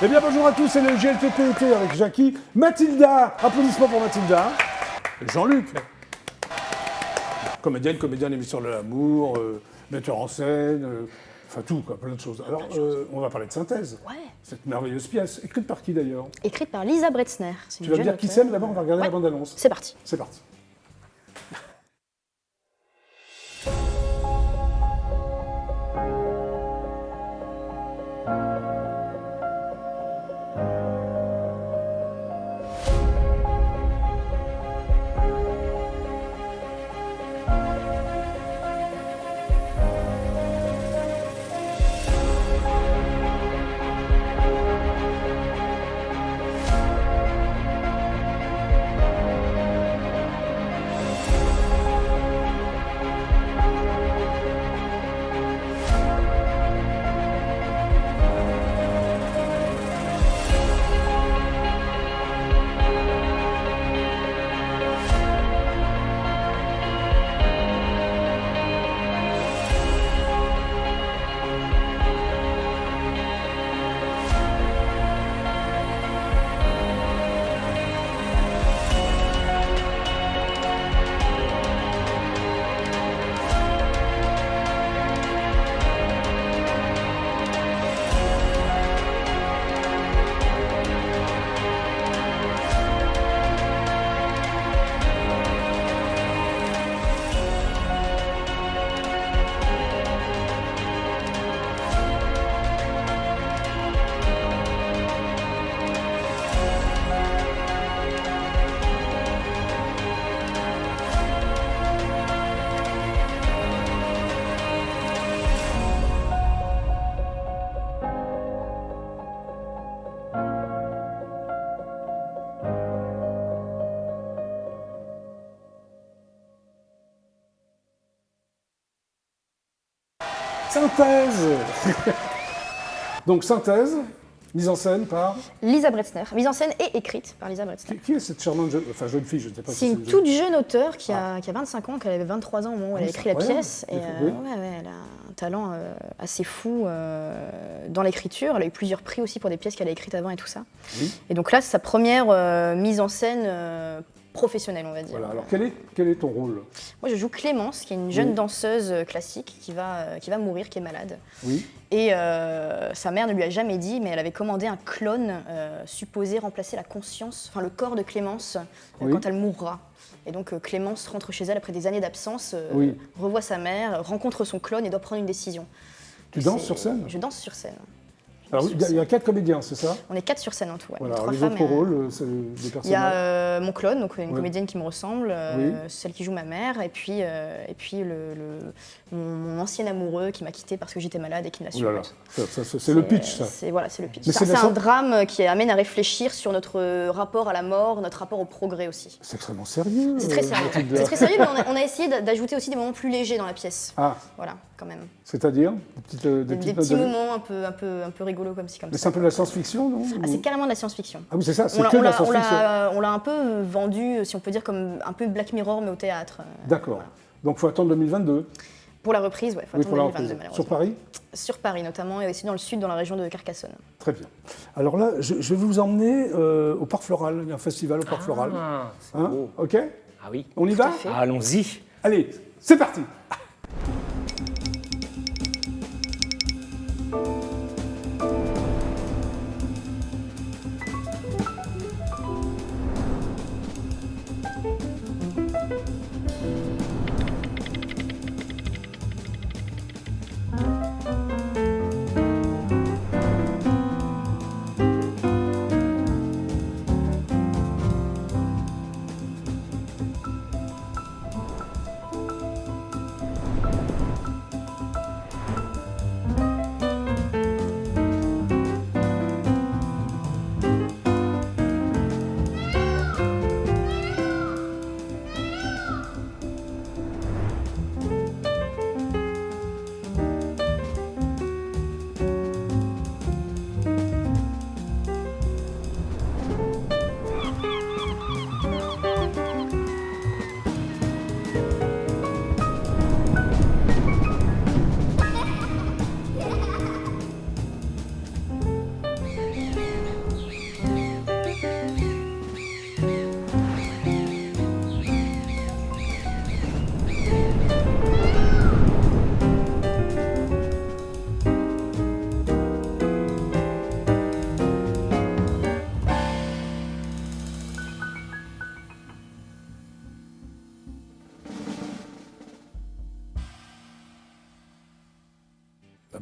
Eh bien bonjour à tous, c'est le GLTP avec Jackie. Mathilda, applaudissements pour Mathilda. Jean-Luc, comédien d'émission de l'amour, metteur en scène, enfin tout, quoi, plein de choses. Alors, on va parler de Synthèse. Ouais. Cette merveilleuse pièce, écrite par qui d'ailleurs? Écrite par Lisa Bretzner. Tu vas me dire qui c'est là-bas, on va regarder la bande-annonce. C'est parti. C'est parti. Synthèse. Donc Synthèse, mise en scène par... Lisa Bretzner. Mise en scène et écrite par Lisa Bretzner. Qui est cette charmante jeune fille, je ne sais pas si C'est une toute jeune auteure qui a 25 ans, qu'elle avait 23 ans au moment où elle a écrit la pièce. Et oui. elle a un talent assez fou dans l'écriture. Elle a eu plusieurs prix aussi pour des pièces qu'elle a écrites avant et tout ça. Oui. Et donc là, c'est sa première mise en scène professionnelle, on va dire. Voilà. Alors quel est ton rôle? Moi, je joue Clémence, qui est une jeune danseuse classique qui va mourir, qui est malade. Oui. Et sa mère ne lui a jamais dit, mais elle avait commandé un clone supposé remplacer la conscience, enfin le corps de Clémence quand elle mourra. Et donc Clémence rentre chez elle après des années d'absence, revoit sa mère, rencontre son clone et doit prendre une décision. Tu danses sur scène? Je danse sur scène. Alors il y a 4 comédiens, c'est ça? On est 4 sur scène en tout. Ouais. Voilà, 3 les femmes autres rôles, c'est des personnages. Il y a mon clone, donc une comédienne qui me ressemble, celle qui joue ma mère, et puis mon ancien amoureux qui m'a quittée parce que j'étais malade et qui me l'a su. C'est le pitch, ça. C'est le pitch. C'est un drame qui amène à réfléchir sur notre rapport à la mort, notre rapport au progrès aussi. C'est extrêmement sérieux. C'est très sérieux. C'est très sérieux, mais on a essayé d'ajouter aussi des moments plus légers dans la pièce. Ah. Voilà, quand même. C'est-à-dire des petits moments un peu rigolos comme ci, comme ça. Mais c'est un peu de la science-fiction, non? Ah, c'est carrément de la science-fiction. Ah oui, c'est ça, c'est que de la science-fiction. On l'a un peu vendu, si on peut dire, comme un peu Black Mirror, mais au théâtre. D'accord. Voilà. Donc il faut attendre 2022. Pour la reprise, oui, il faut attendre 2022, malheureusement. Sur Paris? Sur Paris, notamment, et aussi dans le sud, dans la région de Carcassonne. Très bien. Alors là, je vais vous emmener au Parc Floral. Il y a un festival au Parc Floral. C'est beau. OK? Ah oui. On y va? Allons-y. Allez, c'est parti.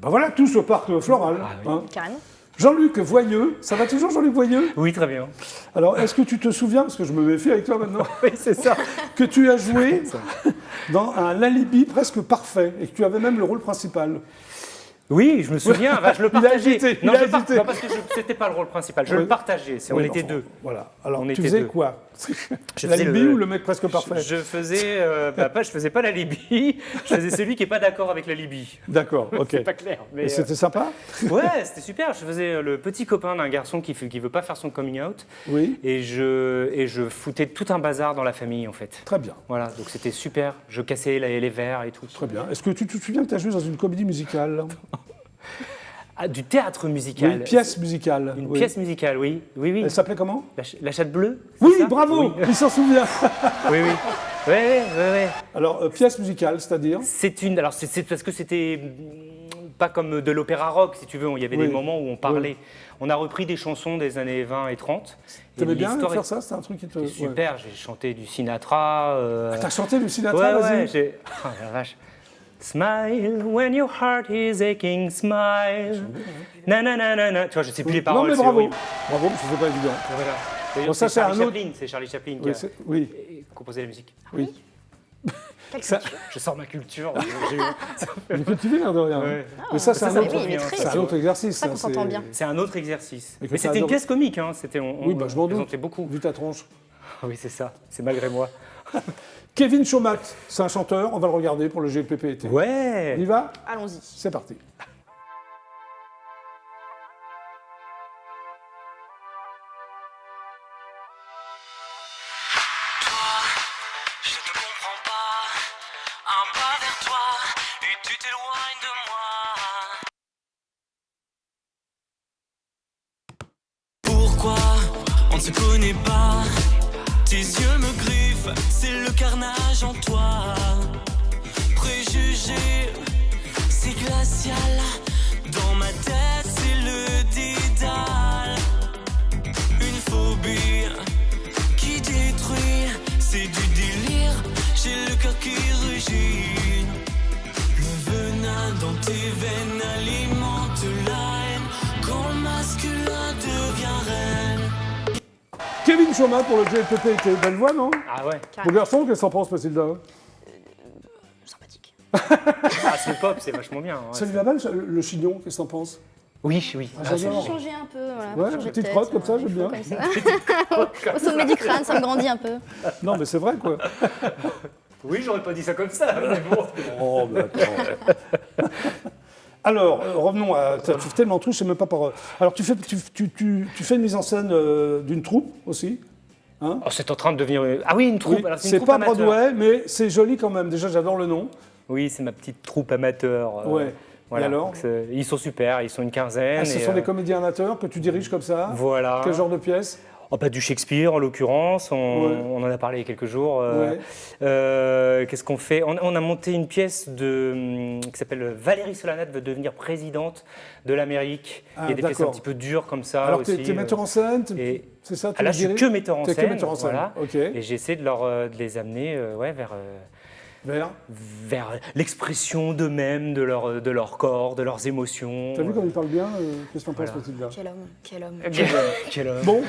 Ben voilà, tous au parc floral. Ah oui. Hein. Carrément. Jean-Luc Voyeux, ça va toujours Jean-Luc Voyeux? Oui, très bien. Alors, est-ce que tu te souviens, parce que je me méfie avec toi maintenant, Oui, c'est ça. que tu as joué dans un alibi presque parfait et que tu avais même le rôle principal? Oui, je me souviens, enfin, je le Il a partageais. hésité, non, il a je hésité. non, parce que c'était pas le rôle principal, je Oui. le partageais, on Oui, était enfin, deux. Voilà. Alors, On tu était faisais deux. quoi? Je faisais L'alibi le- ou le mec presque parfait? Je faisais, je faisais pas la Libye, je faisais celui qui est pas d'accord avec la Libye. D'accord, ok. C'est pas clair, mais Et c'était sympa? ouais, c'était super. Je faisais le petit copain d'un garçon qui veut pas faire son coming out, Oui, et je foutais tout un bazar dans la famille en fait. très bien. Voilà, donc c'était super. Je cassais les verres et tout. Très bien. Est-ce que tu te souviens que tu as joué dans une comédie musicale? Ah, du théâtre musical. Oui, pièce musicale. Une oui. pièce musicale, oui, oui, oui. Elle s'appelait comment? La chatte bleue. c'est Oui, ça bravo, Oui, il s'en souvient. oui, oui. Ouais, ouais, ouais, ouais. Alors, pièce musicale, c'est-à-dire? Alors c'est parce que c'était pas comme de l'opéra rock, si tu veux. Il y avait Oui. des moments où on parlait. On a repris des chansons des années 20 et 30. Et T'aimais bien l'histoire faire ça? C'était un truc qui te... était super. J'ai chanté du Sinatra. Ah, t'as chanté du Sinatra, Ouais, vas-y. ouais, oh, la vache. Smile when your heart is aching, smile. Na na na na na. Tu vois, je sais plus les paroles. Non, mais c'est bravo. horrible. Bravo, parce que c'est pas évident. Voilà. D'ailleurs, Bon, ça, c'est c'est Charlie un autre- Chaplin. C'est Charlie Chaplin qui Oui, a oui. composé la musique. Oui. Quelle Ça- culture. Je sors ma culture. Mais cultivé, l'air de rien. Ouais. Mais ça, c'est un ça, autre, oui, il est très- c'est un autre exercice. C'est ça qu'on ça, s'entend bien. C'est un autre exercice. Mais que Mais ça c'était une adore- pièce comique. Hein. Oui, bah, je m'en doute. présentait beaucoup. Vu ta tronche. Oui, c'est ça. C'est malgré moi. Kevin Chomak, c'est un chanteur, on va le regarder pour le GLPP été. Ouais. On y va? Allons-y. C'est parti. Je te comprends pas, un pas vers toi et tu t'éloignes de moi. Pourquoi on ne se connaît pas? Tes yeux me griffent, c'est le carnage en toi. Préjugés, c'est glacial. Dans ma tête, c'est le dédale. Une phobie qui détruit, c'est du délire. J'ai le cœur qui rugit. Le venin dans tes veines alimente la haine. Quand le masculin devient reine. Kevin Chomak pour le GLPP été. Belle voix, non? Ah ouais. Beau garçon, qu'est-ce que t'en penses, Mathilda? Sympathique. Ah, c'est pop, c'est vachement bien. Ouais, Ça lui va mal, le chignon, qu'est-ce que t'en penses? Oui, oui. Ah, j'adore. Changer un peu, voilà. Ouais, changer de petite tête, crotte comme ça, un j'aime défaut bien. comme ça. Au sommet du crâne, ça me grandit un peu. Non, mais c'est vrai, quoi. Oui, j'aurais pas dit ça comme ça, mais bon. Oh, mais attends. Alors, revenons à... Tu fais tellement de trucs, je sais même pas par... Alors, tu fais une mise en scène d'une troupe, aussi. Hein? Oh, c'est en train de devenir. Ah oui, une troupe. Oui, Alors, c'est une c'est troupe pas amateur. Broadway, mais c'est joli quand même. Déjà, j'adore le nom. Oui, c'est ma petite troupe amateur. Ouais. Voilà. Et alors Donc, ils sont super, ils sont une quinzaine. Ah, ce et, sont des comédiens amateurs que tu diriges comme ça. Voilà. Quel genre de pièce? Oh, pas du Shakespeare en l'occurrence, Ouais. on en a parlé il y a quelques jours. Ouais. Qu'est-ce qu'on fait? On a monté une pièce qui s'appelle Valérie Solanat veut devenir présidente de l'Amérique. Ah, Il y a des pièces un d'accord. petit peu dures comme ça Alors, aussi. t'es metteur en scène, et- c'est ça? Ah, là, je suis que metteur en T'es scène. que metteur en scène, voilà. ok. Et j'essaie de les amener Vers. vers l'expression d'eux-mêmes, de leur corps, de leurs émotions. T'as vu comme il parle bien? Qu'est-ce que t'en penses, Voilà. Mathilda? Quel homme, quel homme. Quel homme. Bon,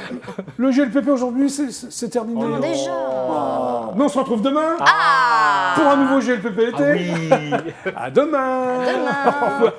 le GLPP aujourd'hui, c'est terminé. Non, déjà. Oh. Mais on se retrouve demain Ah pour un nouveau GLPP été. Ah oui. À demain. Demain. Au revoir.